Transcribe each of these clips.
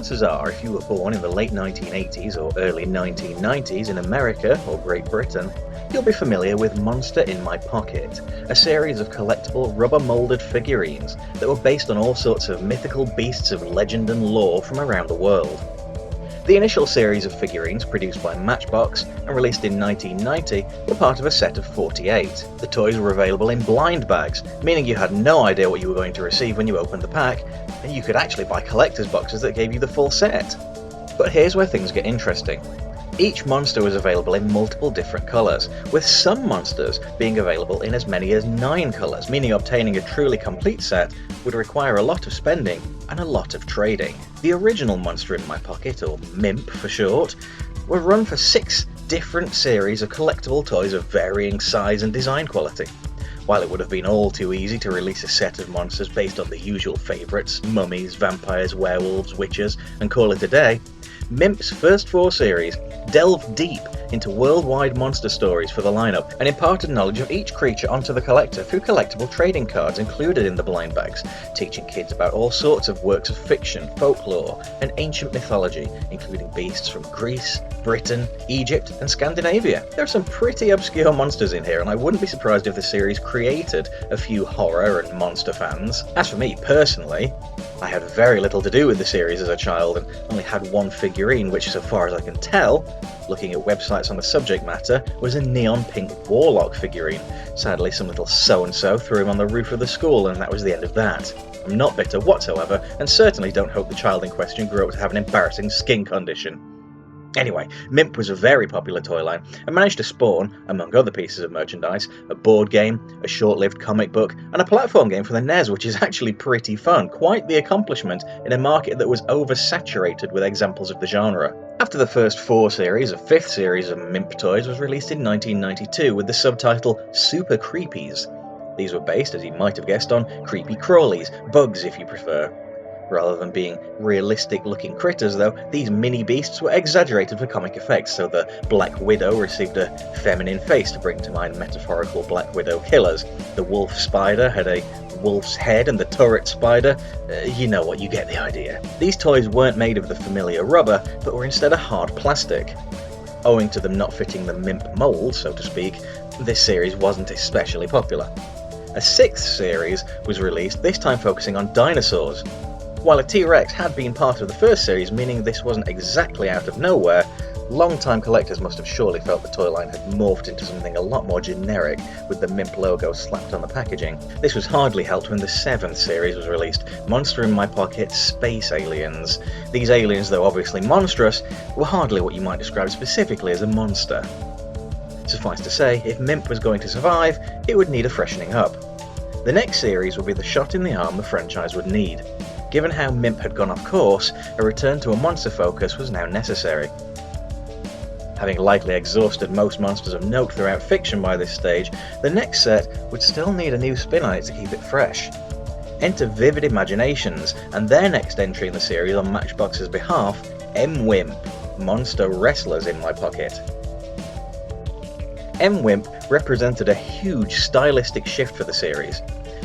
chances are, if you were born in the late 1980s or early 1990s in America or Great Britain, you'll be familiar with Monster in My Pocket, a series of collectible rubber-moulded figurines that were based on all sorts of mythical beasts of legend and lore from around the world. The initial series of figurines, produced by Matchbox and released in 1990, were part of a set of 48. The toys were available in blind bags, meaning you had no idea what you were going to receive when you opened the pack, and you could actually buy collector's boxes that gave you the full set. But here's where things get interesting. Each monster was available in multiple different colours, with some monsters being available in as many as 9 colours, meaning obtaining a truly complete set would require a lot of spending and a lot of trading. The original Monster in My Pocket, or MIMP for short, were run for 6 different series of collectible toys of varying size and design quality. While it would have been all too easy to release a set of monsters based on the usual favourites, mummies, vampires, werewolves, witches, and call it a day, MIMP's first 4 series delved deep into worldwide monster stories for the lineup and imparted knowledge of each creature onto the collector through collectible trading cards included in the blind bags, teaching kids about all sorts of works of fiction, folklore, and ancient mythology, including beasts from Greece, Britain, Egypt, and Scandinavia. There are some pretty obscure monsters in here, and I wouldn't be surprised if the series created a few horror and monster fans. As for me personally, I had very little to do with the series as a child and only had one figurine, which, so far as I can tell, looking at websites on the subject matter, was a neon pink warlock figurine. Sadly, some little so-and-so threw him on the roof of the school, and that was the end of that. I'm not bitter whatsoever, and certainly don't hope the child in question grew up to have an embarrassing skin condition. Anyway, MIMP was a very popular toy line and managed to spawn, among other pieces of merchandise, a board game, a short-lived comic book, and a platform game for the NES, which is actually pretty fun, quite the accomplishment in a market that was oversaturated with examples of the genre. After the first 4 series, a 5th series of MIMP toys was released in 1992 with the subtitle Super Creepies. These were based, as you might have guessed, on creepy crawlies, bugs if you prefer. Rather than being realistic-looking critters, though, these mini-beasts were exaggerated for comic effects, so the Black Widow received a feminine face to bring to mind metaphorical Black Widow killers. The Wolf Spider had a wolf's head, and the Turret Spider, you know what, you get the idea. These toys weren't made of the familiar rubber, but were instead a hard plastic. Owing to them not fitting the MIMP mould, so to speak, this series wasn't especially popular. A 6th series was released, this time focusing on dinosaurs. While a T-Rex had been part of the first series, meaning this wasn't exactly out of nowhere, long-time collectors must have surely felt the toy line had morphed into something a lot more generic, with the MIMP logo slapped on the packaging. This was hardly helped when the 7th series was released, Monster in My Pocket Space Aliens. These aliens, though obviously monstrous, were hardly what you might describe specifically as a monster. Suffice to say, if MIMP was going to survive, it would need a freshening up. The next series would be the shot in the arm the franchise would need. Given how MIMP had gone off course, a return to a monster focus was now necessary. Having likely exhausted most monsters of note throughout fiction by this stage, the next set would still need a new spin on it to keep it fresh. Enter Vivid Imaginations, and their next entry in the series on Matchbox's behalf, M-Wimp, Monster Wrestlers in My Pocket. M-Wimp represented a huge stylistic shift for the series.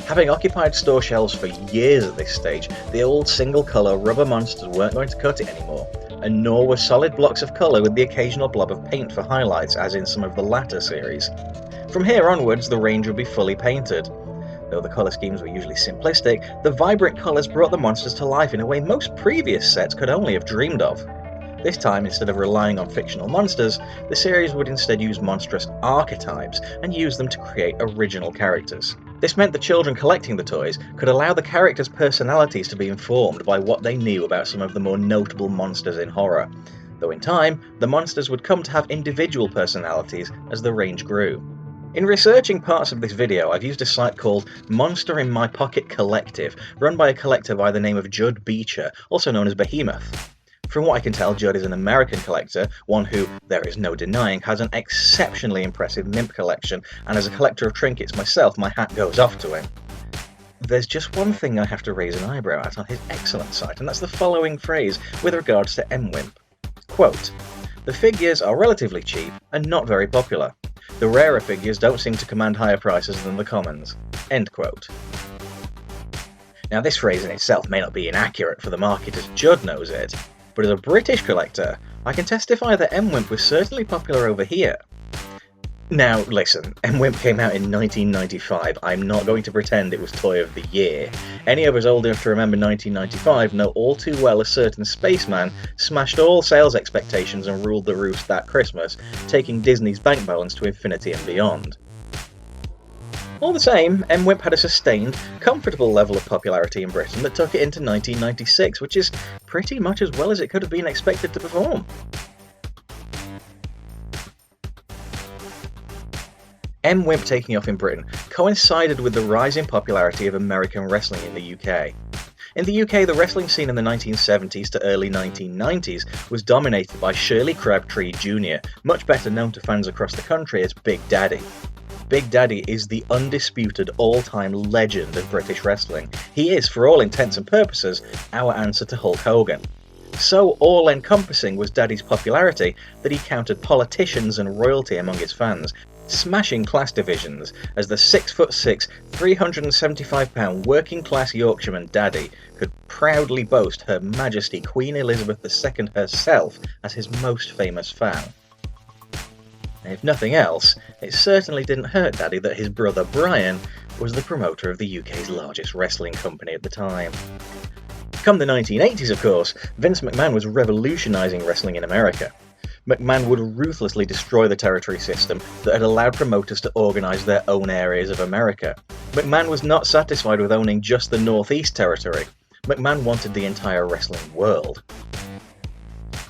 Having occupied store shelves for years at this stage, the old single-colour rubber monsters weren't going to cut it anymore, and nor were solid blocks of colour with the occasional blob of paint for highlights, as in some of the latter series. From here onwards, the range would be fully painted. Though the colour schemes were usually simplistic, the vibrant colours brought the monsters to life in a way most previous sets could only have dreamed of. This time, instead of relying on fictional monsters, the series would instead use monstrous archetypes and use them to create original characters. This meant the children collecting the toys could allow the characters' personalities to be informed by what they knew about some of the more notable monsters in horror, though in time, the monsters would come to have individual personalities as the range grew. In researching parts of this video, I've used a site called Monster in My Pocket Collective, run by a collector by the name of Judd Beecher, also known as Behemoth. From what I can tell, Judd is an American collector, one who, there is no denying, has an exceptionally impressive MIMP collection, and as a collector of trinkets myself, my hat goes off to him. There's just one thing I have to raise an eyebrow at on his excellent site, and that's the following phrase with regards to M-Wimp. Quote, "The figures are relatively cheap and not very popular. The rarer figures don't seem to command higher prices than the commons." End quote. Now this phrase in itself may not be inaccurate for the market as Judd knows it, but as a British collector, I can testify that M-Wimp was certainly popular over here. Now listen, M-Wimp came out in 1995, I'm not going to pretend it was Toy of the Year. Any of us old enough to remember 1995 know all too well a certain spaceman smashed all sales expectations and ruled the roost that Christmas, taking Disney's bank balance to infinity and beyond. All the same, M-Wimp had a sustained, comfortable level of popularity in Britain that took it into 1996, which is pretty much as well as it could have been expected to perform. M-Wimp taking off in Britain coincided with the rising popularity of American wrestling in the UK. In the UK, the wrestling scene in the 1970s to early 1990s was dominated by Shirley Crabtree Jr., much better known to fans across the country as Big Daddy. Big Daddy is the undisputed all-time legend of British wrestling. He is, for all intents and purposes, our answer to Hulk Hogan. So all-encompassing was Daddy's popularity that he counted politicians and royalty among his fans, smashing class divisions as the 6'6", 375-pound working-class Yorkshireman Daddy could proudly boast Her Majesty Queen Elizabeth II herself as his most famous fan. If nothing else, it certainly didn't hurt Daddy that his brother Brian was the promoter of the UK's largest wrestling company at the time. Come the 1980s, of course, Vince McMahon was revolutionising wrestling in America. McMahon would ruthlessly destroy the territory system that had allowed promoters to organise their own areas of America. McMahon was not satisfied with owning just the Northeast territory. McMahon wanted the entire wrestling world.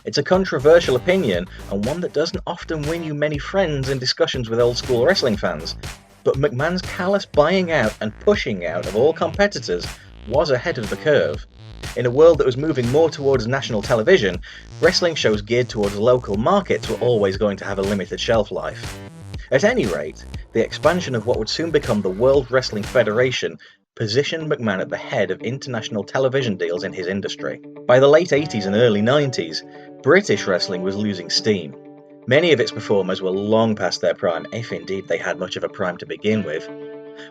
It's a controversial opinion, and one that doesn't often win you many friends in discussions with old-school wrestling fans, but McMahon's callous buying out and pushing out of all competitors was ahead of the curve. In a world that was moving more towards national television, wrestling shows geared towards local markets were always going to have a limited shelf life. At any rate, the expansion of what would soon become the World Wrestling Federation positioned McMahon at the head of international television deals in his industry. By the late 80s and early 90s, British wrestling was losing steam. Many of its performers were long past their prime, if indeed they had much of a prime to begin with.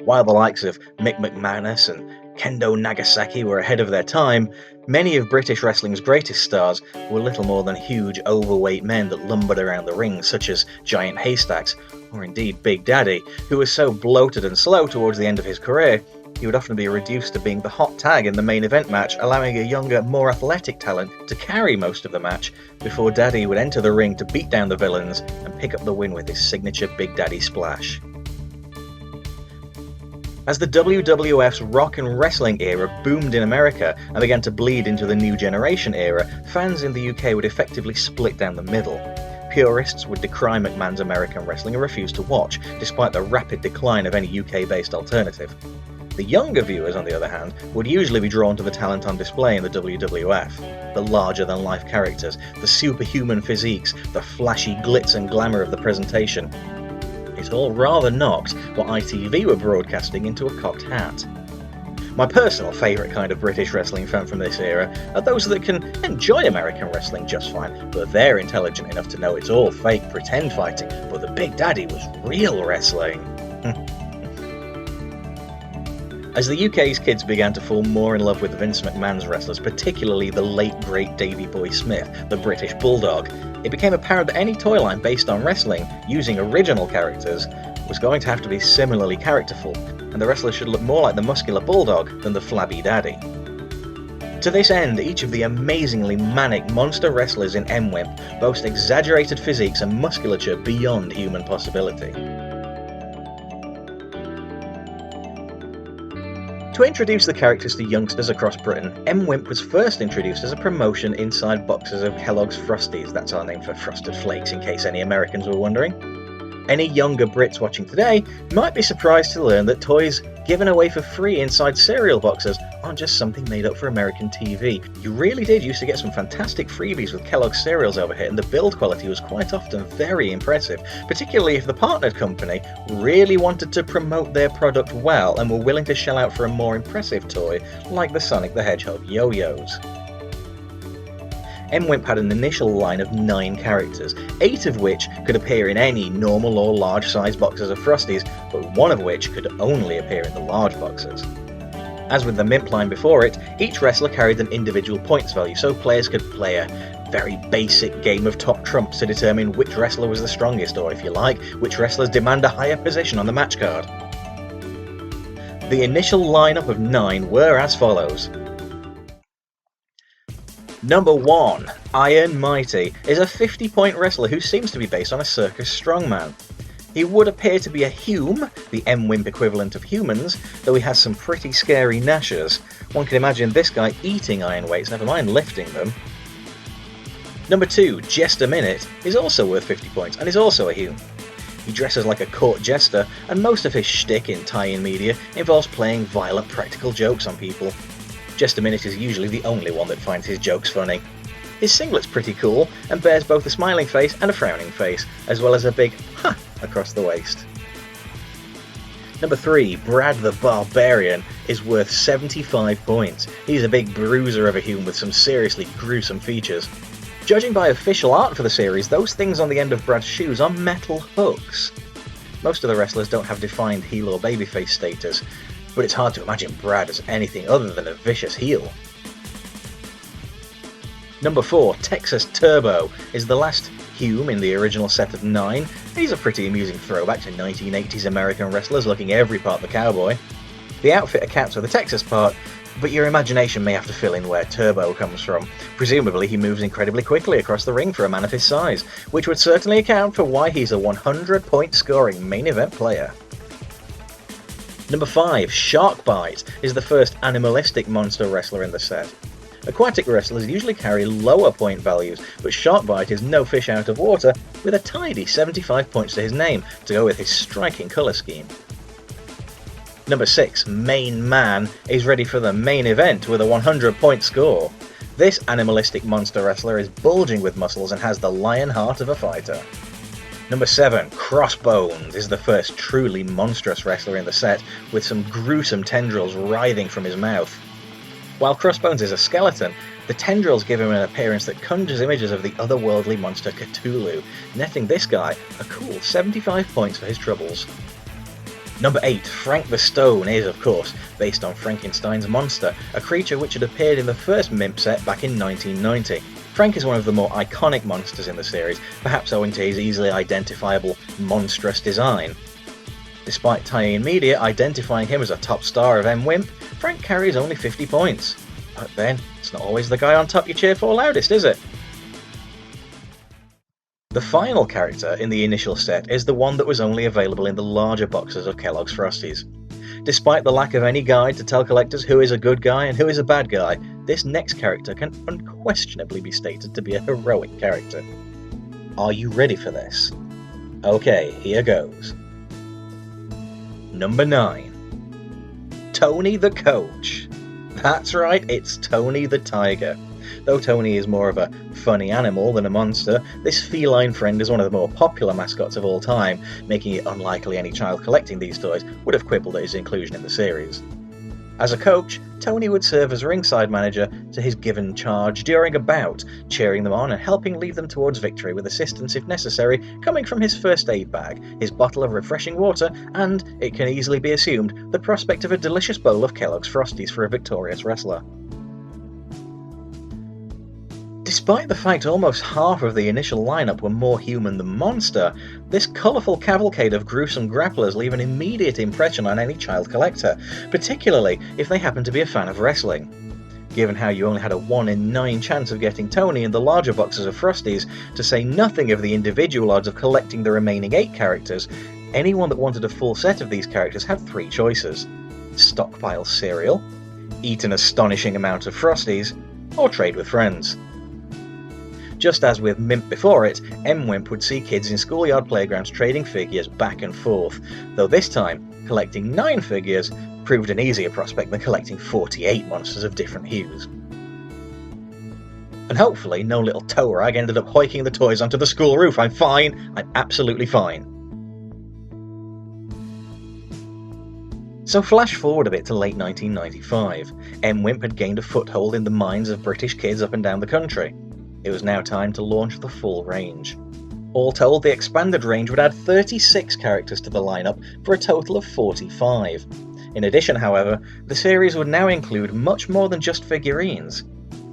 While the likes of Mick McManus and Kendo Nagasaki were ahead of their time, many of British wrestling's greatest stars were little more than huge overweight men that lumbered around the ring, such as Giant Haystacks, or indeed Big Daddy, who was so bloated and slow towards the end of his career, he would often be reduced to being the hot tag in the main event match, allowing a younger, more athletic talent to carry most of the match, before Daddy would enter the ring to beat down the villains and pick up the win with his signature Big Daddy splash. As the WWF's rock and wrestling era boomed in America and began to bleed into the new generation era, fans in the UK would effectively split down the middle. Purists would decry McMahon's American wrestling and refuse to watch, despite the rapid decline of any UK-based alternative. The younger viewers, on the other hand, would usually be drawn to the talent on display in the WWF. The larger-than-life characters, the superhuman physiques, the flashy glitz and glamour of the presentation. It all rather knocked what ITV were broadcasting into a cocked hat. My personal favourite kind of British wrestling fan from this era are those that can enjoy American wrestling just fine, but they're intelligent enough to know it's all fake pretend fighting, but the Big Daddy was real wrestling. As the UK's kids began to fall more in love with Vince McMahon's wrestlers, particularly the late great Davey Boy Smith, the British Bulldog, it became apparent that any toy line based on wrestling, using original characters, was going to have to be similarly characterful, and the wrestlers should look more like the muscular Bulldog than the flabby Daddy. To this end, each of the amazingly manic monster wrestlers in M-Wimp boast exaggerated physiques and musculature beyond human possibility. To introduce the characters to youngsters across Britain, M-Wimp was first introduced as a promotion inside boxes of Kellogg's Frosties. That's our name for Frosted Flakes, in case any Americans were wondering. Any younger Brits watching today might be surprised to learn that toys given away for free inside cereal boxes aren't just something made up for American TV. You really did used to get some fantastic freebies with Kellogg's cereals over here, and the build quality was quite often very impressive, particularly if the partnered company really wanted to promote their product well and were willing to shell out for a more impressive toy like the Sonic the Hedgehog yo-yos. M-Wimp had an initial line of 9 characters, 8 of which could appear in any normal or large size boxes of Frosties, but one of which could only appear in the large boxes. As with the Mint line before it, each wrestler carried an individual points value, so players could play a very basic game of top trumps to determine which wrestler was the strongest, or if you like, which wrestlers demand a higher position on the match card. The initial lineup of 9 were as follows. Number 1, Iron Mighty, is a 50-point wrestler who seems to be based on a circus strongman. He would appear to be a Hume, the M-Wimp equivalent of humans, though he has some pretty scary gnashers. One can imagine this guy eating iron weights, never mind lifting them. Number 2, JESTER Minute, is also worth 50 points and is also a Hume. He dresses like a court jester, and most of his shtick in tie-in media involves playing violent practical jokes on people. JESTER Minute is usually the only one that finds his jokes funny. His singlet's pretty cool, and bears both a smiling face and a frowning face, as well as a big "ha" across the waist. Number 3, Brad the Barbarian, is worth 75 points. He's a big bruiser of a Hume with some seriously gruesome features. Judging by official art for the series, those things on the end of Brad's shoes are metal hooks. Most of the wrestlers don't have defined heel or babyface status, but it's hard to imagine Brad as anything other than a vicious heel. Number 4, Texas Turbo, is the last Hume in the original set of 9. He's a pretty amusing throwback to 1980s American wrestlers looking every part the cowboy. The outfit accounts for the Texas part, but your imagination may have to fill in where Turbo comes from. Presumably he moves incredibly quickly across the ring for a man of his size, which would certainly account for why he's a 100-point scoring main event player. Number 5, Sharkbite, is the first animalistic monster wrestler in the set. Aquatic wrestlers usually carry lower point values, but Sharkbite is no fish out of water, with a tidy 75 points to his name, to go with his striking colour scheme. Number 6, Main Man, is ready for the main event with a 100-point score. This animalistic monster wrestler is bulging with muscles and has the lion heart of a fighter. Number 7, Crossbones, is the first truly monstrous wrestler in the set, with some gruesome tendrils writhing from his mouth. While Crossbones is a skeleton, the tendrils give him an appearance that conjures images of the otherworldly monster Cthulhu, netting this guy a cool 75 points for his troubles. Number 8, Frank the Stone, is, of course, based on Frankenstein's monster, a creature which had appeared in the first MIMP set back in 1990. Frank is one of the more iconic monsters in the series, perhaps owing to his easily identifiable, monstrous design. Despite tie-in media identifying him as a top star of M-Wimp, Frank carries only 50 points. But then, it's not always the guy on top you cheer for loudest, is it? The final character in the initial set is the one that was only available in the larger boxes of Kellogg's Frosties. Despite the lack of any guide to tell collectors who is a good guy and who is a bad guy, this next character can unquestionably be stated to be a heroic character. Are you ready for this? Okay, here goes. Number 9. Tony the Coach. That's right, it's Tony the Tiger. Though Tony is more of a funny animal than a monster, this feline friend is one of the more popular mascots of all time, making it unlikely any child collecting these toys would have quibbled at his inclusion in the series. As a coach, Tony would serve as ringside manager to his given charge during a bout, cheering them on and helping lead them towards victory with assistance if necessary, coming from his first aid bag, his bottle of refreshing water, and, it can easily be assumed, the prospect of a delicious bowl of Kellogg's Frosties for a victorious wrestler. Despite the fact almost half of the initial lineup were more human than monster, this colourful cavalcade of gruesome grapplers leave an immediate impression on any child collector, particularly if they happen to be a fan of wrestling. Given how you only had a 1 in 9 chance of getting Tony in the larger boxes of Frosties, to say nothing of the individual odds of collecting the remaining 8 characters, anyone that wanted a full set of these characters had 3 choices: stockpile cereal, eat an astonishing amount of Frosties, or trade with friends. Just as with MIMP before it, M-Wimp would see kids in schoolyard playgrounds trading figures back and forth, though this time, collecting 9 figures proved an easier prospect than collecting 48 monsters of different hues. And hopefully no little toe rag ended up hoiking the toys onto the school roof. I'm fine, I'm absolutely fine. So flash forward a bit to late 1995. M-Wimp had gained a foothold in the minds of British kids up and down the country. It was now time to launch the full range. All told, the expanded range would add 36 characters to the lineup for a total of 45. In addition, however, the series would now include much more than just figurines.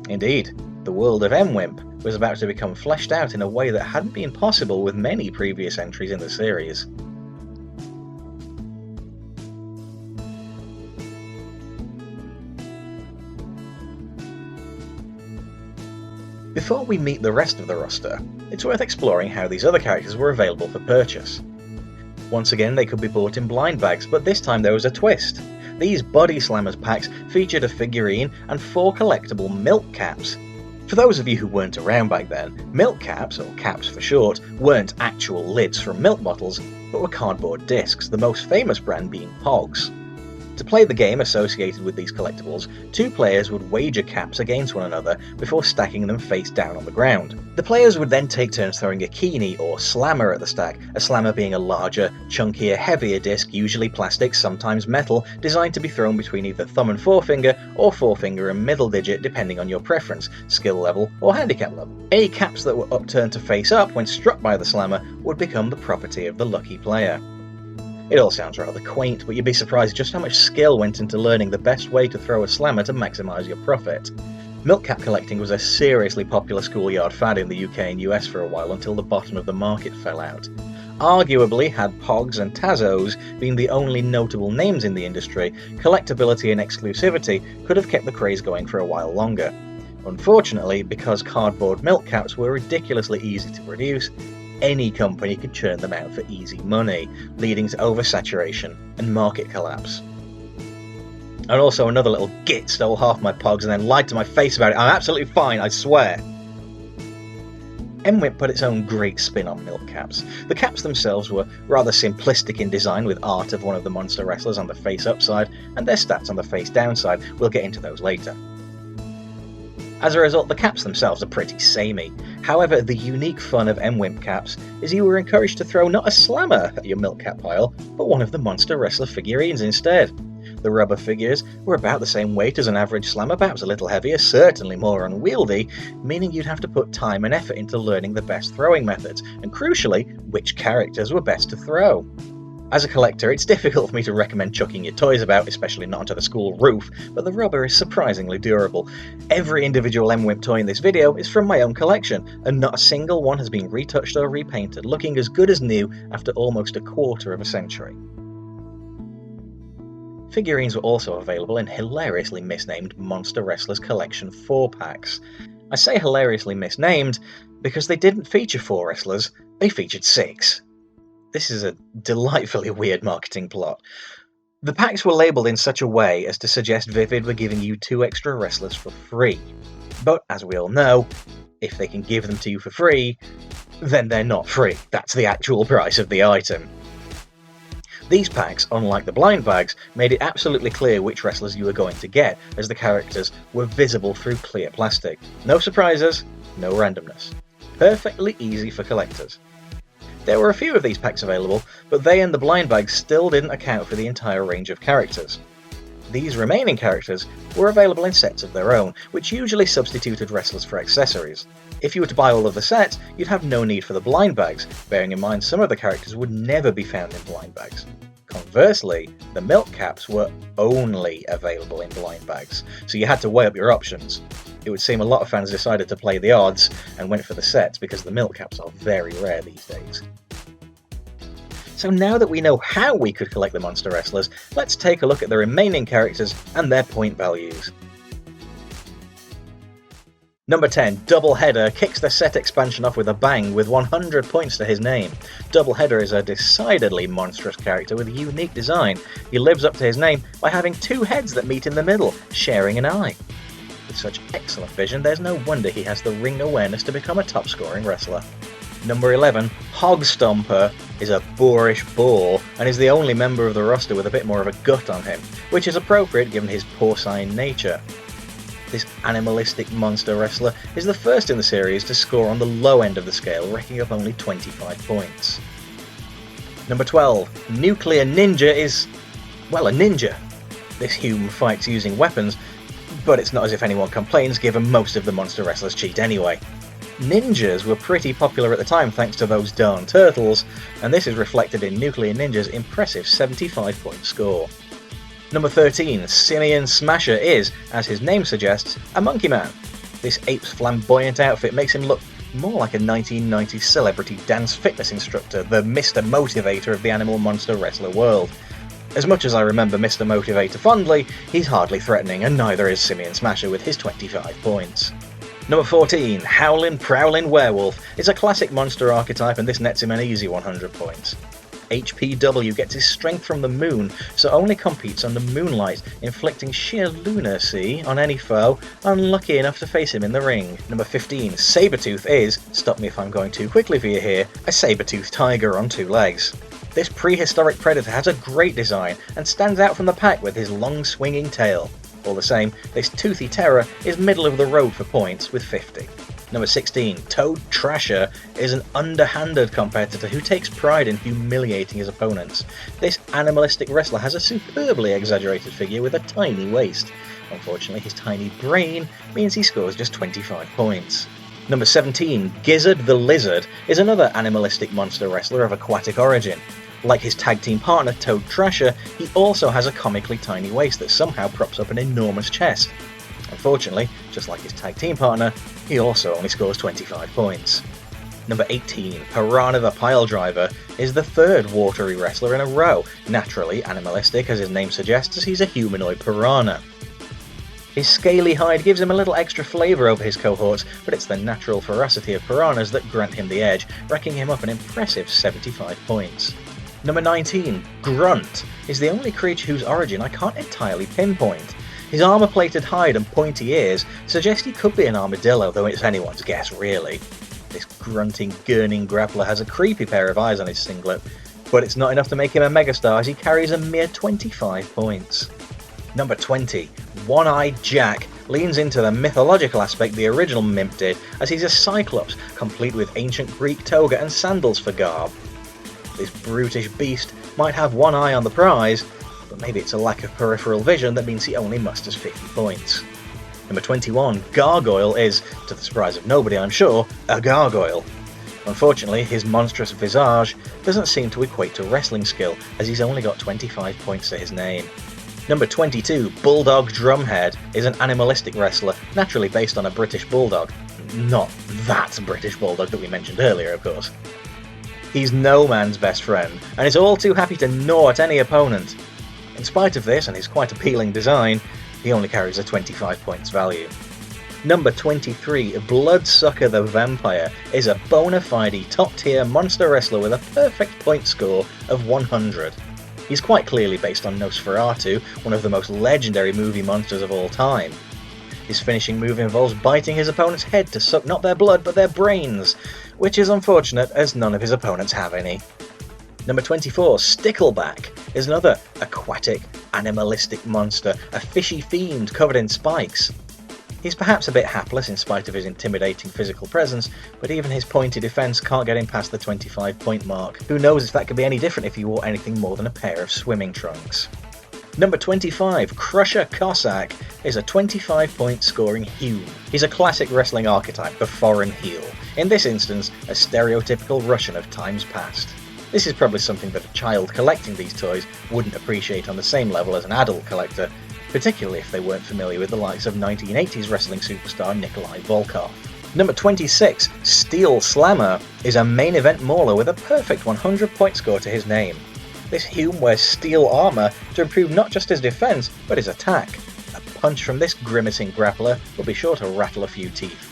Indeed, the world of MWIMP was about to become fleshed out in a way that hadn't been possible with many previous entries in the series. Before we meet the rest of the roster, it's worth exploring how these other characters were available for purchase. Once again, they could be bought in blind bags, but this time there was a twist. These Body Slammers packs featured a figurine and 4 collectible milk caps. For those of you who weren't around back then, milk caps, or caps for short, weren't actual lids from milk bottles, but were cardboard discs, the most famous brand being Pogs. To play the game associated with these collectibles, 2 players would wager caps against one another before stacking them face down on the ground. The players would then take turns throwing a GOONIE or slammer at the stack, a slammer being a larger, chunkier, heavier disc, usually plastic, sometimes metal, designed to be thrown between either thumb and forefinger, or forefinger and middle digit depending on your preference, skill level or handicap level. Any caps that were upturned to face up when struck by the slammer would become the property of the lucky player. It all sounds rather quaint, but you'd be surprised just how much skill went into learning the best way to throw a slammer to maximise your profit. Milk cap collecting was a seriously popular schoolyard fad in the UK and US for a while until the bottom of the market fell out. Arguably, had Pogs and Tazos been the only notable names in the industry, collectability and exclusivity could have kept the craze going for a while longer. Unfortunately, because cardboard milk caps were ridiculously easy to produce, any company could churn them out for easy money, leading to oversaturation and market collapse. And also another little git stole half my Pogs and then lied to my face about it. I'm absolutely fine, I swear. MWIMP put its own great spin on milk caps. The caps themselves were rather simplistic in design, with art of one of the monster wrestlers on the face up side and their stats on the face down side. We'll get into those later. As a result, the caps themselves are pretty samey. However, the unique fun of MWIMP caps is you were encouraged to throw not a slammer at your milk cap pile, but one of the monster wrestler figurines instead. The rubber figures were about the same weight as an average slammer, perhaps a little heavier, certainly more unwieldy, meaning you'd have to put time and effort into learning the best throwing methods, and crucially, which characters were best to throw. As a collector, it's difficult for me to recommend chucking your toys about, especially not onto the school roof, but the rubber is surprisingly durable. Every individual MWIMP toy in this video is from my own collection, and not a single one has been retouched or repainted, looking as good as new after almost a quarter of a century. Figurines were also available in hilariously misnamed Monster Wrestlers Collection 4-packs. I say hilariously misnamed because they didn't feature 4 wrestlers, they featured 6. This is a delightfully weird marketing plot. The packs were labelled in such a way as to suggest Vivid were giving you 2 extra wrestlers for free. But, as we all know, if they can give them to you for free, then they're not free. That's the actual price of the item. These packs, unlike the blind bags, made it absolutely clear which wrestlers you were going to get, as the characters were visible through clear plastic. No surprises, no randomness. Perfectly easy for collectors. There were a few of these packs available, but they and the blind bags still didn't account for the entire range of characters. These remaining characters were available in sets of their own, which usually substituted wrestlers for accessories. If you were to buy all of the sets, you'd have no need for the blind bags, bearing in mind some of the characters would never be found in blind bags. Conversely, the milk caps were only available in blind bags, so you had to weigh up your options. It would seem a lot of fans decided to play the odds and went for the sets because the milk caps are very rare these days. So now that we know how we could collect the monster wrestlers, let's take a look at the remaining characters and their point values. Number 10, Doubleheader kicks the set expansion off with a bang with 100 points to his name. Doubleheader is a decidedly monstrous character with a unique design. He lives up to his name by having 2 heads that meet in the middle, sharing an eye. With such excellent vision, there's no wonder he has the ring awareness to become a top-scoring wrestler. Number 11, Stomper is a boorish bore and is the only member of the roster with a bit more of a gut on him, which is appropriate given his porcine nature. This animalistic monster wrestler is the first in the series to score on the low end of the scale, racking up only 25 points. Number 12, Nuclear Ninja is, well, a ninja. This human fights using weapons, but it's not as if anyone complains given most of the monster wrestlers cheat anyway. Ninjas were pretty popular at the time thanks to those darn turtles, and this is reflected in Nuclear Ninja's impressive 75-point score. Number 13, Simian SMASHER is, as his name suggests, a monkey man. This ape's flamboyant outfit makes him look more like a 1990s celebrity dance fitness instructor, the Mr. Motivator of the animal monster wrestler world. As much as I remember Mr. Motivator fondly, he's hardly threatening, and neither is Simian SMASHER with his 25 points. Number 14, Howlin, Prowlin Werewolf is a classic monster archetype, and this nets him an easy 100 points. HPW gets his strength from the moon, so only competes under moonlight, inflicting sheer lunacy on any foe unlucky enough to face him in the ring. Number 15, SaBRETOOTH is, stop me if I'm going too quickly for you here, a saber-toothed tiger on 2 legs. This prehistoric predator has a great design and stands out from the pack with his long swinging tail. All the same, this toothy terror is middle of the road for points with 50. Number 16, Toad Trasher is an underhanded competitor who takes pride in humiliating his opponents. This animalistic wrestler has a superbly exaggerated figure with a tiny waist. Unfortunately, his tiny brain means he scores just 25 points. Number 17, GIZZARD the Lizard is another animalistic monster wrestler of aquatic origin. Like his tag team partner Toad Trasher, he also has a comically tiny waist that somehow props up an enormous chest. Unfortunately, just like his tag team partner, he also only scores 25 points. Number 18, Piranha the Piledriver is the 3rd watery wrestler in a row, naturally animalistic as his name suggests, as he's a humanoid piranha. His scaly hide gives him a little extra flavour over his cohorts, but it's the natural ferocity of piranhas that grant him the edge, racking him up an impressive 75 points. Number 19, Grunt is the only creature whose origin I can't entirely pinpoint. His armour-plated hide and pointy ears suggest he could be an armadillo, though it's anyone's guess really. This grunting, gurning grappler has a creepy pair of eyes on his singlet, but it's not enough to make him a megastar as he carries a mere 25 points. Number 20, One-Eyed Jack leans into the mythological aspect the original Mimp did, as he's a cyclops, complete with ancient Greek toga and sandals for garb. This brutish beast might have one eye on the prize, but maybe it's a lack of peripheral vision that means he only musters 50 points. Number 21, Gargoyle is, to the surprise of nobody I'm sure, a gargoyle. Unfortunately, his monstrous visage doesn't seem to equate to wrestling skill, as he's only got 25 points to his name. Number 22, BULLDOG Drumhead is an animalistic wrestler, naturally based on a British bulldog. Not that British bulldog that we mentioned earlier, of course. He's no man's best friend, and is all too happy to gnaw at any opponent. In spite of this and his quite appealing design, he only carries a 25 points value. Number 23, Bloodsucker the Vampire is a bona fide top-tier monster wrestler with a perfect point score of 100. He's quite clearly based on Nosferatu, one of the most legendary movie monsters of all time. His finishing move involves biting his opponent's head to suck not their blood but their brains, which is unfortunate as none of his opponents have any. Number 24, STICKLEBACK is another aquatic, animalistic monster, a fishy fiend covered in spikes. He's perhaps a bit hapless in spite of his intimidating physical presence, but even his pointy defense can't get him past the 25 point mark. Who knows if that could be any different if he wore anything more than a pair of swimming trunks. Number 25, Crusher Cossack is a 25 point scoring hume. He's a classic wrestling archetype, the foreign heel. In this instance, a stereotypical Russian of times past. This is probably something that a child collecting these toys wouldn't appreciate on the same level as an adult collector, particularly if they weren't familiar with the likes of 1980s wrestling superstar Nikolai Volkov. Number 26, Steel Slammer is a main event mauler with a perfect 100 point score to his name. This hume wears steel armour to improve not just his defence, but his attack. A punch from this grimacing grappler will be sure to rattle a few teeth.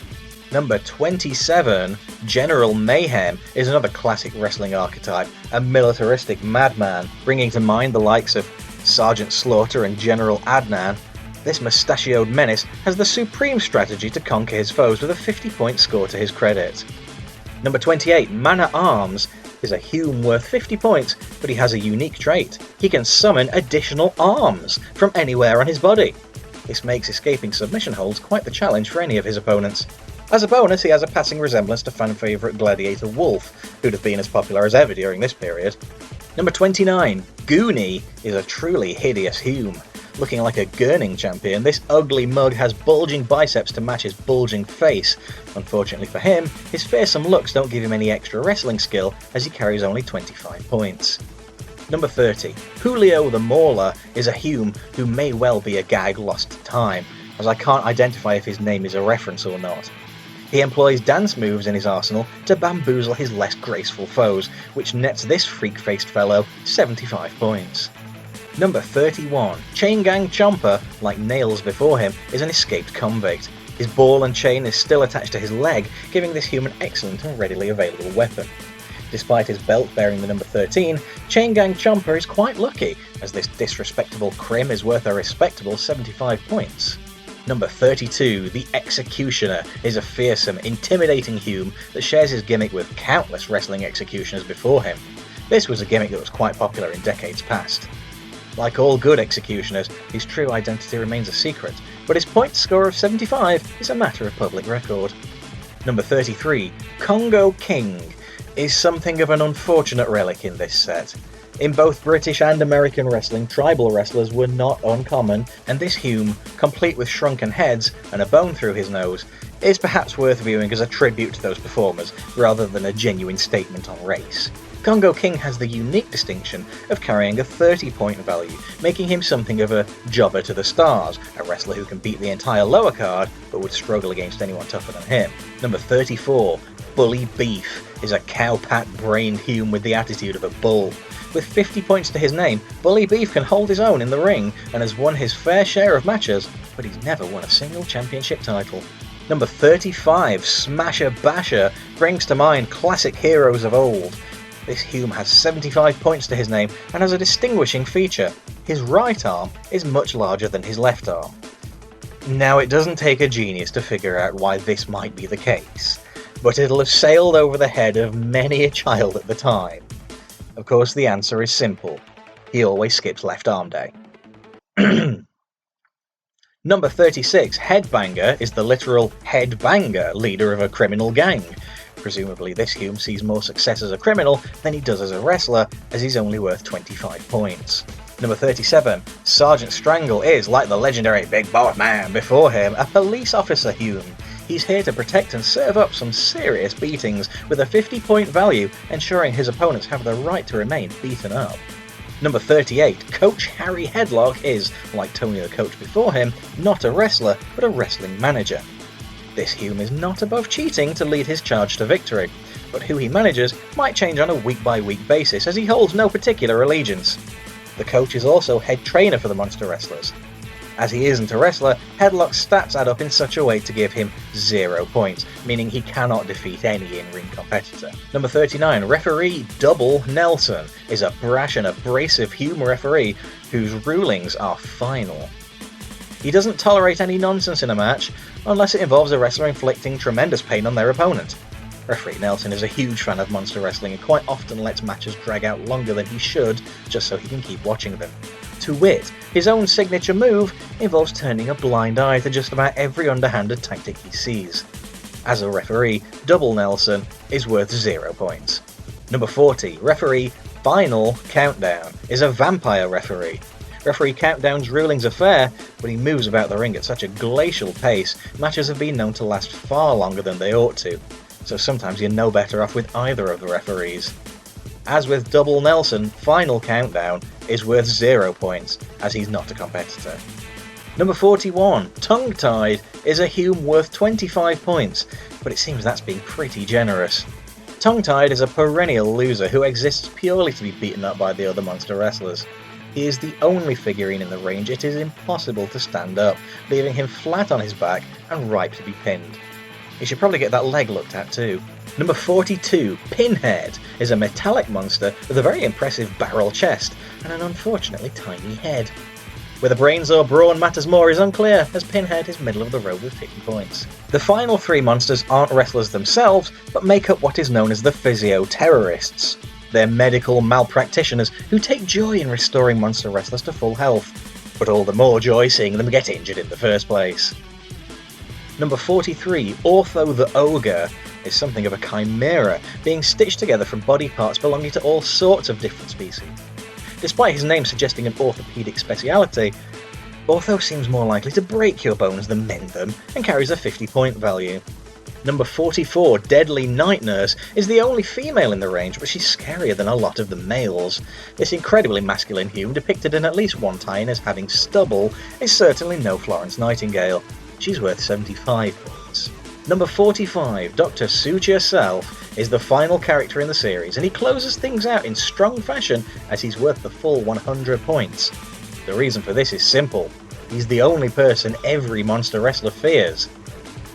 Number 27, General Mayhem is another classic wrestling archetype, a militaristic madman, bringing to mind the likes of Sergeant Slaughter and General Adnan. This mustachioed menace has the supreme strategy to conquer his foes with a 50 point score to his credit. Number 28, Man-at-Arms is a hume worth 50 points, but he has a unique trait. He can summon additional arms from anywhere on his body. This makes escaping submission holds quite the challenge for any of his opponents. As a bonus, he has a passing resemblance to fan favourite Gladiator Wolf, who'd have been as popular as ever during this period. Number 29, GOONIE is a truly hideous hume. Looking like a gurning champion, this ugly mug has bulging biceps to match his bulging face. Unfortunately for him, his fearsome looks don't give him any extra wrestling skill, as he carries only 25 points. Number 30. Julio the Mauler is a Hume who may well be a gag lost to time, as I can't identify if his name is a reference or not. He employs dance moves in his arsenal to bamboozle his less graceful foes, which nets this freak-faced fellow 75 points. Number 31. Chain Gang Chomper, like Nails before him, is an escaped convict. His ball and chain is still attached to his leg, giving this human an excellent and readily available weapon. Despite his belt bearing the number 13, Chain Gang Chomper is quite lucky, as this disrespectable crim is worth a respectable 75 points. Number 32, the Executioner, is a fearsome, intimidating Hume that shares his gimmick with countless wrestling executioners before him. This was a gimmick that was quite popular in decades past. Like all good executioners, his true identity remains a secret, but his point score of 75 is a matter of public record. Number 33, Congo King, is something of an unfortunate relic in this set. In both British and American wrestling, tribal wrestlers were not uncommon, and this Hume, complete with shrunken heads and a bone through his nose, is perhaps worth viewing as a tribute to those performers, rather than a genuine statement on race. Congo King has the unique distinction of carrying a 30-point value, making him something of a jobber to the stars, a wrestler who can beat the entire lower card, but would struggle against anyone tougher than him. Number 34, Bully Beef, is a cow-pat-brained Hume with the attitude of a bull. With 50 points to his name, Bully Beef can hold his own in the ring and has won his fair share of matches, but he's never won a single championship title. Number 35, Smasher Basher, brings to mind classic heroes of old. This Hume has 75 points to his name and has a distinguishing feature. His right arm is much larger than his left arm. Now, it doesn't take a genius to figure out why this might be the case, but it'll have sailed over the head of many a child at the time. Of course, the answer is simple. He always skips left arm day. Number 36, Headbanger, is the literal headbanger leader of a criminal gang. Presumably this Hume sees more success as a criminal than he does as a wrestler, as he's only worth 25 points. Number 37, Sergeant StRanGLE is, like the legendary Big Boss Man before him, a police officer Hume. He's here to protect and serve up some serious beatings, with a 50-point value ensuring his opponents have the right to remain beaten up. Number 38, Coach Harry Headlock is, like Tony the Coach before him, not a wrestler, but a wrestling manager. This Hume is not above cheating to lead his charge to victory, but who he manages might change on a week-by-week basis, as he holds no particular allegiance. The coach is also head trainer for the monster wrestlers. As he isn't a wrestler, Headlock's stats add up in such a way to give him 0 points, meaning he cannot defeat any in-ring competitor. Number 39, Referee Double Nelson, is a brash and abrasive Hume referee whose rulings are final. He doesn't tolerate any nonsense in a match, unless it involves a wrestler inflicting tremendous pain on their opponent. Referee Nelson is a huge fan of monster wrestling and quite often lets matches drag out longer than he should, just so he can keep watching them. To wit, his own signature move involves turning a blind eye to just about every underhanded tactic he sees. As a referee, Double Nelson is worth 0 points. Number 40, Referee Final Countdown, is a vampire referee. Referee Countdown's rulings are fair, but he moves about the ring at such a glacial pace, matches have been known to last far longer than they ought to, so sometimes you're no better off with either of the referees. As with Double Nelson, Final Countdown is worth 0 points, as he's not a competitor. Number 41, Tongue-Tied, is a Hume worth 25 points, but it seems that's being pretty generous. Tongue-Tied is a perennial loser who exists purely to be beaten up by the other monster wrestlers. He is the only figurine in the range it is impossible to stand up, leaving him flat on his back and ripe to be pinned. He should probably get that leg looked at too. Number 42, Pinhead, is a metallic monster with a very impressive barrel chest and an unfortunately tiny head. Whether brains or brawn matters more is unclear, as Pinhead is middle of the road with 50 points. The final 3 monsters aren't wrestlers themselves, but make up what is known as the Physio-Terrorists. They're medical malpractitioners who take joy in restoring monster wrestlers to full health, but all the more joy seeing them get injured in the first place. Number 43, Ortho the Ogre, is something of a chimera, being stitched together from body parts belonging to all sorts of different species. Despite his name suggesting an orthopedic speciality, Ortho seems more likely to break your bones than mend them, and carries a 50-point value. Number 44, Deadly Night Nurse, is the only female in the range, but she's scarier than a lot of the males. This incredibly masculine human, depicted in at least one tie-in as having stubble, is certainly no Florence Nightingale. She's worth 75 points. Number 45, Dr. Suture Self, is the final character in the series, and he closes things out in strong fashion as he's worth the full 100 points. The reason for this is simple. He's the only person every monster wrestler fears.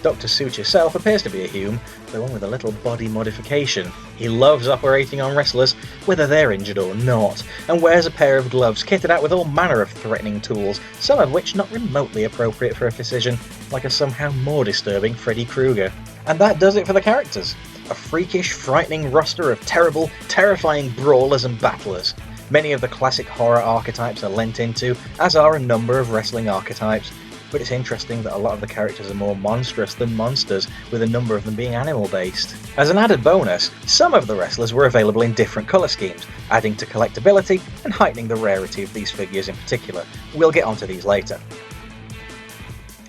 Dr. Suture Self appears to be a hume, the one with a little body modification. He loves operating on wrestlers, whether they're injured or not, and wears a pair of gloves kitted out with all manner of threatening tools, some of which not remotely appropriate for a physician, like a somehow more disturbing Freddy Krueger. And that does it for the characters. A freakish, frightening roster of terrible, terrifying brawlers and battlers. Many of the classic horror archetypes are lent into, as are a number of wrestling archetypes. But it's interesting that a lot of the characters are more monstrous than monsters, with a number of them being animal-based. As an added bonus, some of the wrestlers were available in different colour schemes, adding to collectability and heightening the rarity of these figures in particular. We'll get onto these later.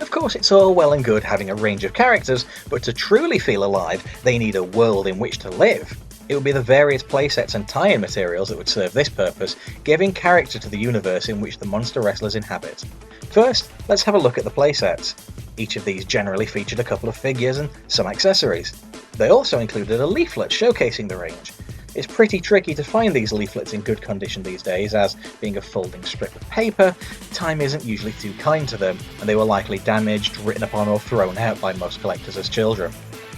Of course, it's all well and good having a range of characters, but to truly feel alive, they need a world in which to live. It would be the various playsets and tie-in materials that would serve this purpose, giving character to the universe in which the monster wrestlers inhabit. First, let's have a look at the playsets. Each of these generally featured a couple of figures and some accessories. They also included a leaflet showcasing the range. It's pretty tricky to find these leaflets in good condition these days, as, being a folding strip of paper, time isn't usually too kind to them, and they were likely damaged, written upon or thrown out by most collectors as children.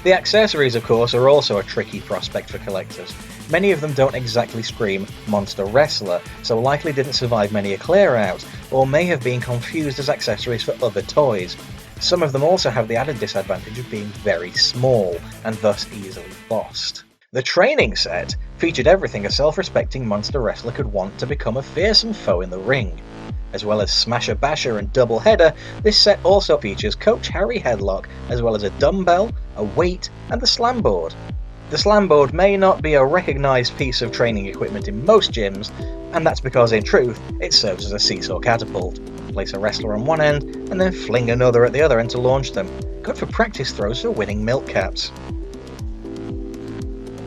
The accessories, of course, are also a tricky prospect for collectors. Many of them don't exactly scream Monster Wrestler, so likely didn't survive many a clear-out, or may have been confused as accessories for other toys. Some of them also have the added disadvantage of being very small, and thus easily lost. The training set featured everything a self-respecting monster wrestler could want to become a fearsome foe in the ring. As well as Smasher Basher and Double Header, this set also features Coach Harry Headlock, as well as a dumbbell, a weight, and the slam board. The slam board may not be a recognised piece of training equipment in most gyms, and that's because in truth, it serves as a seesaw catapult. Place a wrestler on one end, and then fling another at the other end to launch them. Good for practice throws for winning milk caps.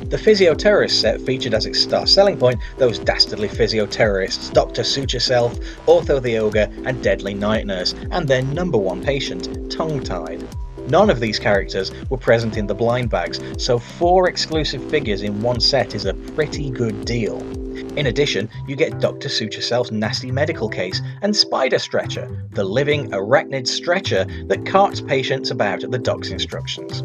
The Physio-Terrorist set featured as its star selling point those dastardly Physio-Terrorists, Dr. Suture Self, ORTHO the Ogre, and Deadly Night Nurse, and their number one patient, Tongue-Tied. None of these characters were present in the blind bags, so 4 exclusive figures in one set is a pretty good deal. In addition, you get Dr. Suture Self's nasty medical case and Spider Stretcher, the living arachnid stretcher that carts patients about at the doc's instructions.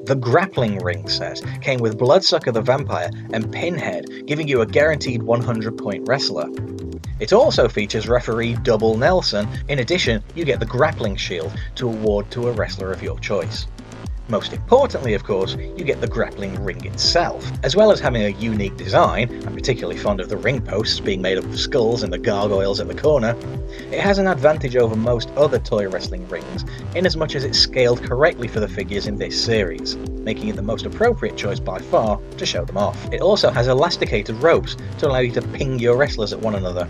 The Grappling Ring set came with Bloodsucker the Vampire and Pinhead, giving you a guaranteed 100-point wrestler. It also features referee Double Nelson. In addition, you get the Grappling Shield to award to a wrestler of your choice. Most importantly, of course, you get the grappling ring itself. As well as having a unique design, I'm particularly fond of the ring posts being made up of skulls and the gargoyles at the corner, it has an advantage over most other toy wrestling rings, inasmuch as it's scaled correctly for the figures in this series, making it the most appropriate choice by far to show them off. It also has elasticated ropes to allow you to ping your wrestlers at one another.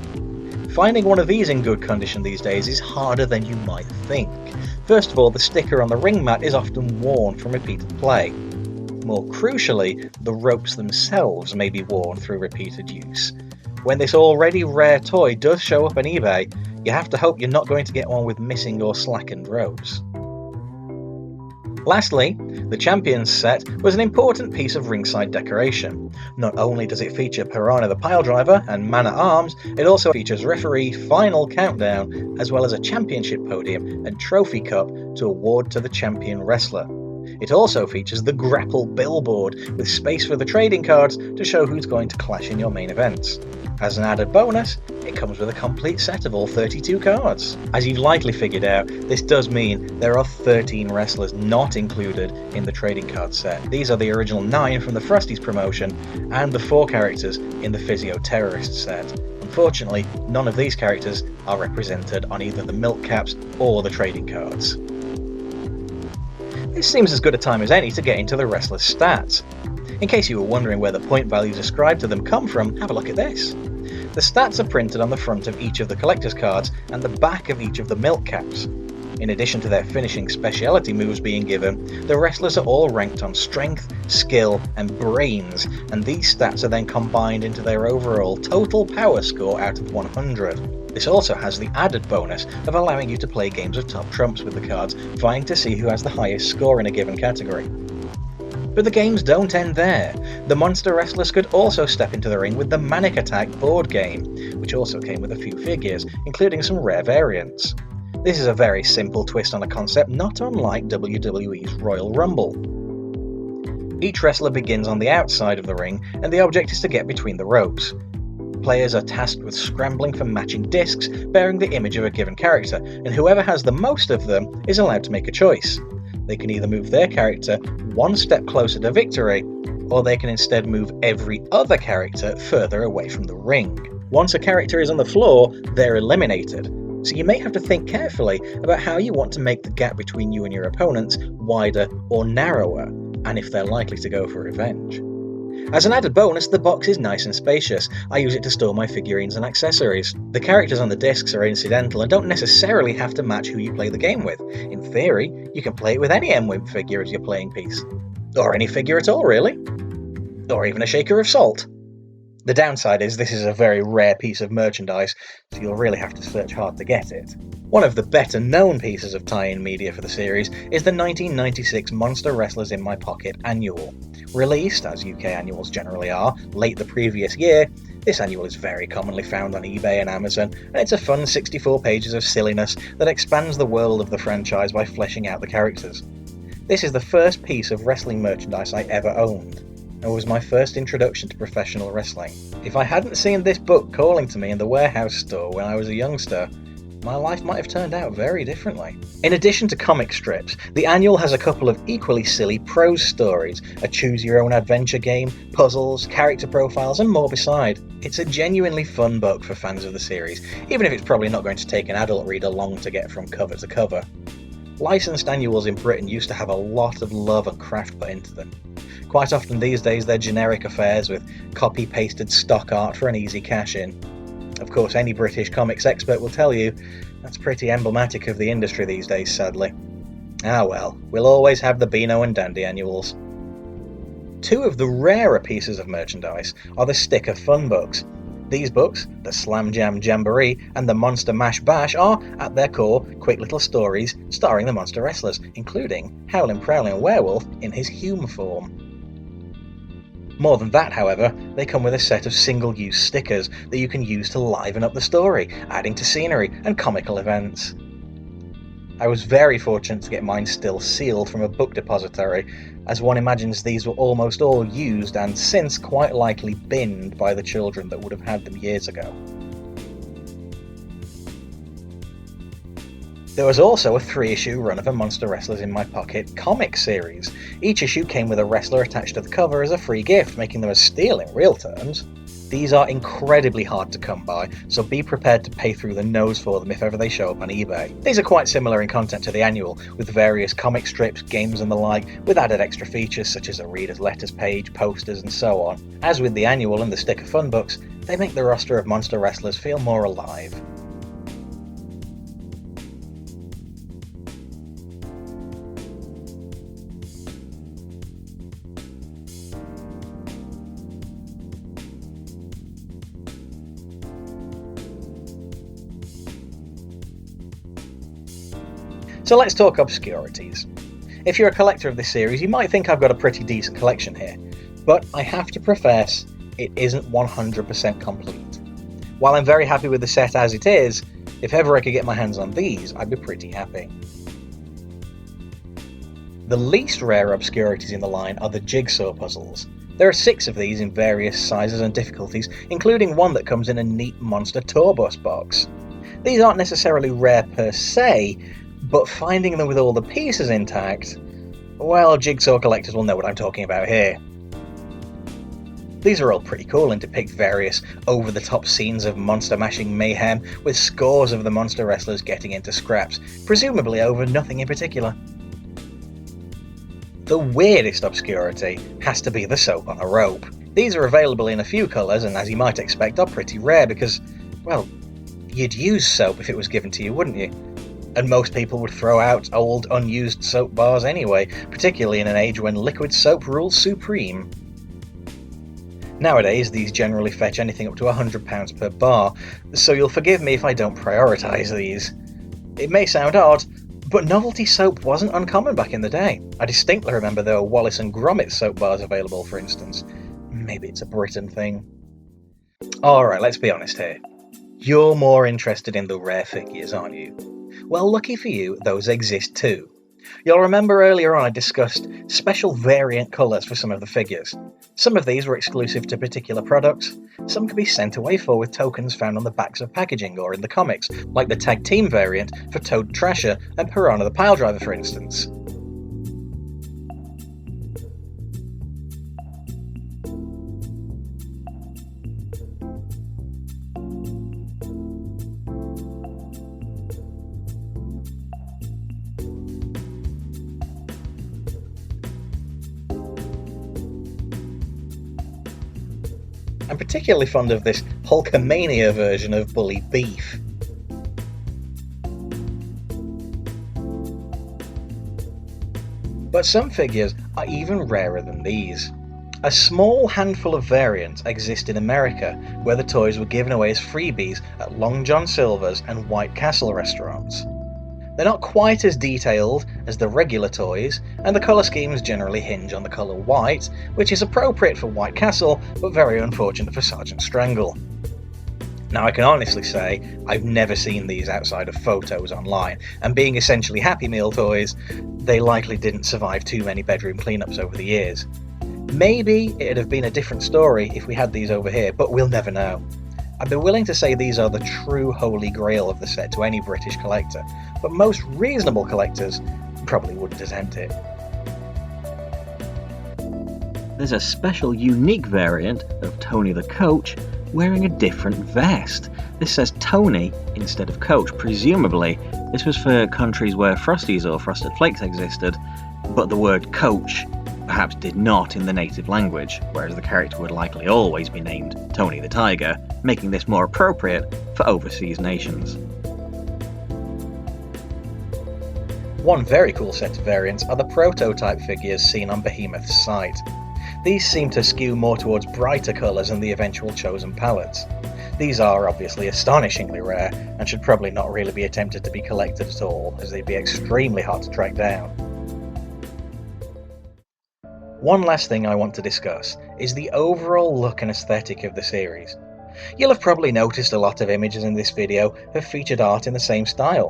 Finding one of these in good condition these days is harder than you might think. First of all, the sticker on the ring mat is often worn from repeated play. More crucially, the ropes themselves may be worn through repeated use. When this already rare toy does show up on eBay, you have to hope you're not going to get one with missing or slackened ropes. Lastly, the Champions set was an important piece of ringside decoration. Not only does it feature Piranha the Piledriver and Man-at-Arms, it also features referee Final Countdown, as well as a championship podium and trophy cup to award to the champion wrestler. It also features the Grapple Billboard, with space for the trading cards to show who's going to clash in your main events. As an added bonus, it comes with a complete set of all 32 cards. As you've likely figured out, this does mean there are 13 wrestlers not included in the trading card set. These are the original 9 from the Frosties promotion, and the 4 characters in the Physio-Terrorist set. Unfortunately, none of these characters are represented on either the milk caps or the trading cards. This seems as good a time as any to get into the wrestlers' stats. In case you were wondering where the point values ascribed to them come from, have a look at this. The stats are printed on the front of each of the collector's cards and the back of each of the milk caps. In addition to their finishing speciality moves being given, the wrestlers are all ranked on strength, skill, and brains, and these stats are then combined into their overall total power score out of 100. This also has the added bonus of allowing you to play games of top trumps with the cards, vying to see who has the highest score in a given category. But the games don't end there. The monster wrestlers could also step into the ring with the Manic Attack board game, which also came with a few figures, including some rare variants. This is a very simple twist on a concept not unlike WWE's Royal Rumble. Each wrestler begins on the outside of the ring, and the object is to get between the ropes. Players are tasked with scrambling for matching discs bearing the image of a given character, and whoever has the most of them is allowed to make a choice. They can either move their character one step closer to victory, or they can instead move every other character further away from the ring. Once a character is on the floor, they're eliminated, so you may have to think carefully about how you want to make the gap between you and your opponents wider or narrower, and if they're likely to go for revenge. As an added bonus, the box is nice and spacious. I use it to store my figurines and accessories. The characters on the discs are incidental and don't necessarily have to match who you play the game with. In theory, you can play it with any M-Wimp figure as your playing piece. Or any figure at all, really. Or even a shaker of salt. The downside is this is a very rare piece of merchandise, so you'll really have to search hard to get it. One of the better known pieces of tie-in media for the series is the 1996 Monster Wrestlers in My Pocket annual. Released, as UK annuals generally are, late the previous year, this annual is very commonly found on eBay and Amazon, and it's a fun 64 pages of silliness that expands the world of the franchise by fleshing out the characters. This is the first piece of wrestling merchandise I ever owned, and was my first introduction to professional wrestling. If I hadn't seen this book calling to me in the warehouse store when I was a youngster, my life might have turned out very differently. In addition to comic strips, the annual has a couple of equally silly prose stories, a choose-your-own-adventure game, puzzles, character profiles, and more beside. It's a genuinely fun book for fans of the series, even if it's probably not going to take an adult reader long to get from cover to cover. Licensed annuals in Britain used to have a lot of love and craft put into them. Quite often these days they're generic affairs with copy-pasted stock art for an easy cash-in. Of course, any British comics expert will tell you that's pretty emblematic of the industry these days, sadly. Ah well, we'll always have the Beano and Dandy annuals. Two of the rarer pieces of merchandise are the sticker fun books. These books, the Slam Jam Jamboree and the Monster Mash Bash, are, at their core, quick little stories starring the monster wrestlers, including Howlin, Prowlin Werewolf in his Hume form. More than that, however, they come with a set of single-use stickers that you can use to liven up the story, adding to scenery and comical events. I was very fortunate to get mine still sealed from a book depository, as one imagines these were almost all used and since quite likely binned by the children that would have had them years ago. There was also a 3-issue run of a Monster Wrestlers in My Pocket comic series. Each issue came with a wrestler attached to the cover as a free gift, making them a steal in real terms. These are incredibly hard to come by, so be prepared to pay through the nose for them if ever they show up on eBay. These are quite similar in content to the annual, with various comic strips, games and the like, with added extra features such as a reader's letters page, posters and so on. As with the annual and the sticker fun books, they make the roster of monster wrestlers feel more alive. So let's talk obscurities. If you're a collector of this series, you might think I've got a pretty decent collection here, but I have to profess it isn't 100% complete. While I'm very happy with the set as it is, if ever I could get my hands on these, I'd be pretty happy. The least rare obscurities in the line are the jigsaw puzzles. There are 6 of these in various sizes and difficulties, including one that comes in a neat monster tour bus box. These aren't necessarily rare per se, but finding them with all the pieces intact, well, jigsaw collectors will know what I'm talking about here. These are all pretty cool and depict various over-the-top scenes of monster mashing mayhem, with scores of the monster wrestlers getting into scraps, presumably over nothing in particular. The weirdest obscurity has to be the soap on a rope. These are available in a few colours and, as you might expect, are pretty rare because, well, you'd use soap if it was given to you, wouldn't you? And most people would throw out old, unused soap bars anyway, particularly in an age when liquid soap rules supreme. Nowadays, these generally fetch anything up to £100 per bar, so you'll forgive me if I don't prioritise these. It may sound odd, but novelty soap wasn't uncommon back in the day. I distinctly remember there were Wallace and Gromit soap bars available, for instance. Maybe it's a Britain thing. Alright, let's be honest here. You're more interested in the rare figures, aren't you? Well, lucky for you, those exist too. You'll remember earlier on I discussed special variant colours for some of the figures. Some of these were exclusive to particular products, some could be sent away for with tokens found on the backs of packaging or in the comics, like the Tag Team variant for Toad Trasher and Piranha the Piledriver, for instance. I'm particularly fond of this Hulkamania version of Bully Beef. But some figures are even rarer than these. A small handful of variants exist in America, where the toys were given away as freebies at Long John Silver's and White Castle restaurants. They're not quite as detailed as the regular toys, and the colour schemes generally hinge on the colour white, which is appropriate for White Castle, but very unfortunate for Sergeant Strangle. Now I can honestly say, I've never seen these outside of photos online, and being essentially Happy Meal toys, they likely didn't survive too many bedroom cleanups over the years. Maybe it'd have been a different story if we had these over here, but we'll never know. I'd be willing to say these are the true holy grail of the set to any British collector, but most reasonable collectors probably wouldn't attempt it. There's a special unique variant of Tony the Coach wearing a different vest. This says Tony instead of Coach. Presumably this was for countries where Frosties or Frosted Flakes existed, but the word Coach perhaps did not in the native language, whereas the character would likely always be named Tony the Tiger, making this more appropriate for overseas nations. One very cool set of variants are the prototype figures seen on Behemoth's site. These seem to skew more towards brighter colours than the eventual chosen palettes. These are obviously astonishingly rare, and should probably not really be attempted to be collected at all, as they'd be extremely hard to track down. One last thing I want to discuss is the overall look and aesthetic of the series. You'll have probably noticed a lot of images in this video have featured art in the same style.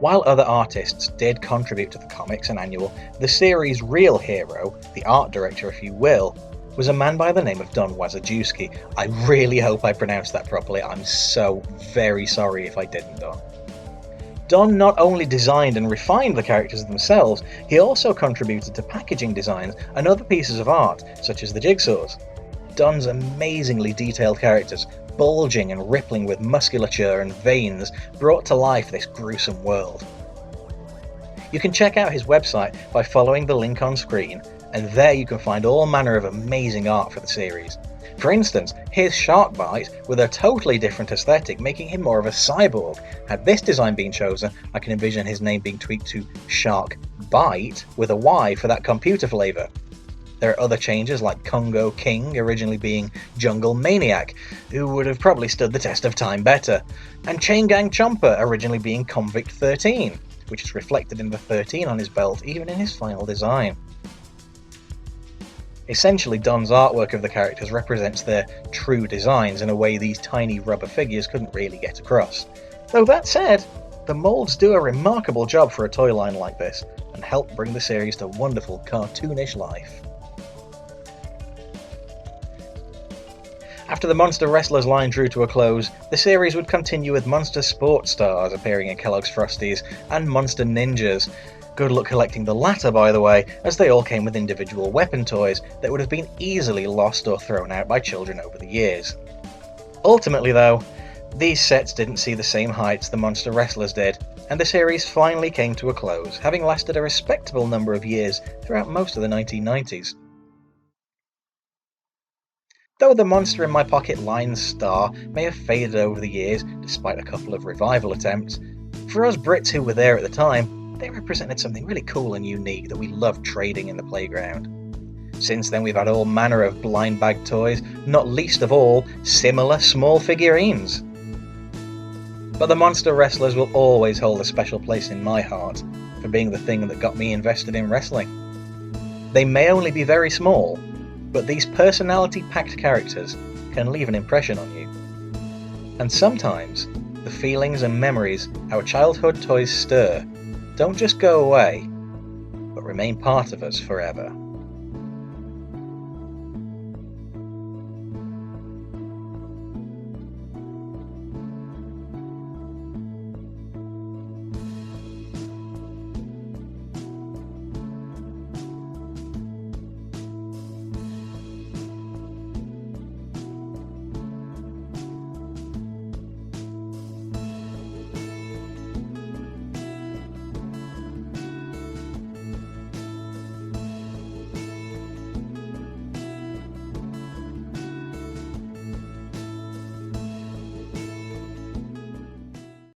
While other artists did contribute to the comics and annual, the series' real hero, the art director if you will, was a man by the name of Don Waszajewski. I really hope I pronounced that properly. I'm so very sorry if I didn't, Don. Don not only designed and refined the characters themselves, he also contributed to packaging designs and other pieces of art, such as the jigsaws. Don's amazingly detailed characters, bulging and rippling with musculature and veins, brought to life this gruesome world. You can check out his website by following the link on screen, and there you can find all manner of amazing art for the series. For instance, here's Sharkbite with a totally different aesthetic, making him more of a cyborg. Had this design been chosen, I can envision his name being tweaked to Sharkbite with a Y for that computer flavour. There are other changes like Congo King originally being Jungle Maniac, who would have probably stood the test of time better, and Chain Gang Chomper originally being Convict 13, which is reflected in the 13 on his belt even in his final design. Essentially, Don's artwork of the characters represents their true designs in a way these tiny rubber figures couldn't really get across. Though that said, the moulds do a remarkable job for a toy line like this, and help bring the series to wonderful cartoonish life. After the Monster Wrestlers line drew to a close, the series would continue with Monster Sports Stars appearing in Kellogg's Frosties and Monster Ninjas. Good luck collecting the latter, by the way, as they all came with individual weapon toys that would have been easily lost or thrown out by children over the years. Ultimately though, these sets didn't see the same heights the Monster Wrestlers did, and the series finally came to a close, having lasted a respectable number of years throughout most of the 1990s. Though the Monster in My Pocket line's star may have faded over the years, despite a couple of revival attempts, For us Brits who were there at the time, they represented something really cool and unique that we loved trading in the playground. Since then we've had all manner of blind bag toys, not least of all, similar small figurines. But the monster wrestlers will always hold a special place in my heart for being the thing that got me invested in wrestling. They may only be very small, but these personality-packed characters can leave an impression on you. And sometimes, the feelings and memories our childhood toys stir don't just go away, but remain part of us forever.